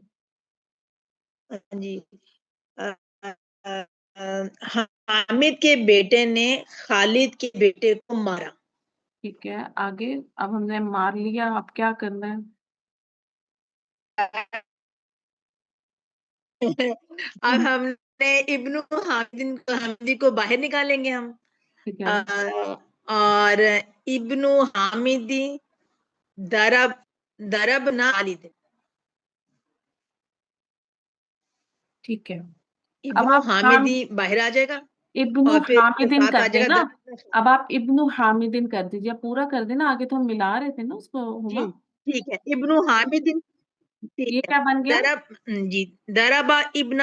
Speaker 5: جی. حامد کے بیٹے نے خالد کے بیٹے کو مارا.
Speaker 1: ٹھیک ہے. آگے اب ہم نے مار لیا، اب کیا کرنا ہے؟
Speaker 5: اب ہم نے ابن حامدی کو باہر نکالیں گے ہم.
Speaker 1: ٹھیک ہے.
Speaker 5: اور ابن حامدی درب نہ خالد.
Speaker 1: ٹھیک ہے. اب
Speaker 5: ابن
Speaker 1: آپ
Speaker 5: حامدی باہر آ جائے گا
Speaker 1: ابن
Speaker 5: اور پھر
Speaker 1: حامدن
Speaker 5: ساتھ
Speaker 1: کر
Speaker 5: آ
Speaker 1: دیں
Speaker 5: جائے
Speaker 1: نا.
Speaker 5: گا.
Speaker 1: اب آپ ابن حامدن کر دیجیے. پورا کر دینا. آگے تو ہم ملا رہے تھے نا اس کو ہما.
Speaker 5: جی ٹھیک ہے. ابن حامدن.
Speaker 1: یہ کیا بن گیا؟
Speaker 5: جی دربا ابن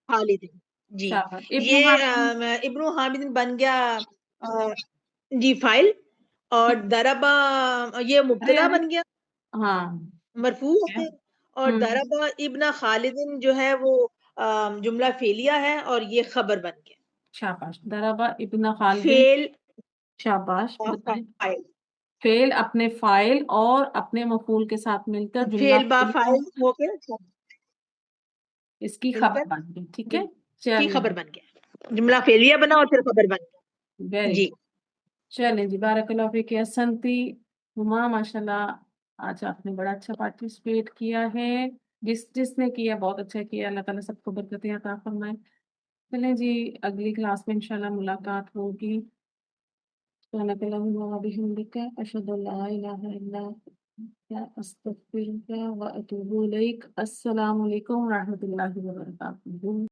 Speaker 5: خالد. جی
Speaker 1: شاباش. ابن
Speaker 5: یہ
Speaker 1: حامدن
Speaker 5: ابن حامدن بن گیا جی فائل، اور دربا یہ
Speaker 1: ارے
Speaker 5: مبتدا
Speaker 1: ارے
Speaker 5: بن گیا
Speaker 1: ہاں
Speaker 5: مرفوع ہو گیا. اور دربا ابن خالدن جو ہے وہ جملہ فعلیہ ہے اور یہ خبر بن گیا.
Speaker 1: شاباش. دربا ابن خالدن.
Speaker 5: فعل
Speaker 1: شاباش. بتائیں.
Speaker 5: فاعل،
Speaker 1: فعل اپنے فاعل اور اپنے مفعول کے ساتھ مل کر جملہ
Speaker 5: فعل با
Speaker 1: فعلیہ
Speaker 5: فاعل ہو کے
Speaker 1: اس کی
Speaker 5: مل
Speaker 1: خبر
Speaker 5: کر
Speaker 1: بن گئی. ٹھیک ہے.
Speaker 5: کی
Speaker 1: چلیں
Speaker 5: خبر بن گیا. جملہ فعلیہ بنا اور پھر خبر بن گیا.
Speaker 1: ویری
Speaker 5: جی
Speaker 1: گڈ. چلیں جی بارک اللہ فیک. احسنتی ہما. ماشاء اللہ آج آپ نے بڑا اچھا پارٹیسپیٹ کیا ہے. جس نے کیا بہت اچھا کیا. اللہ تعالیٰ سب کو برکتیں عطا فرمائے. چلیں جی اگلی کلاس میں انشاءاللہ ملاقات ہوگی. سبحانک اللہم و بحمدک اشہد ان لا الہ الا انت استغفرک و اتوب الیک. السلام علیکم و رحمۃ اللہ وبرکاتہ.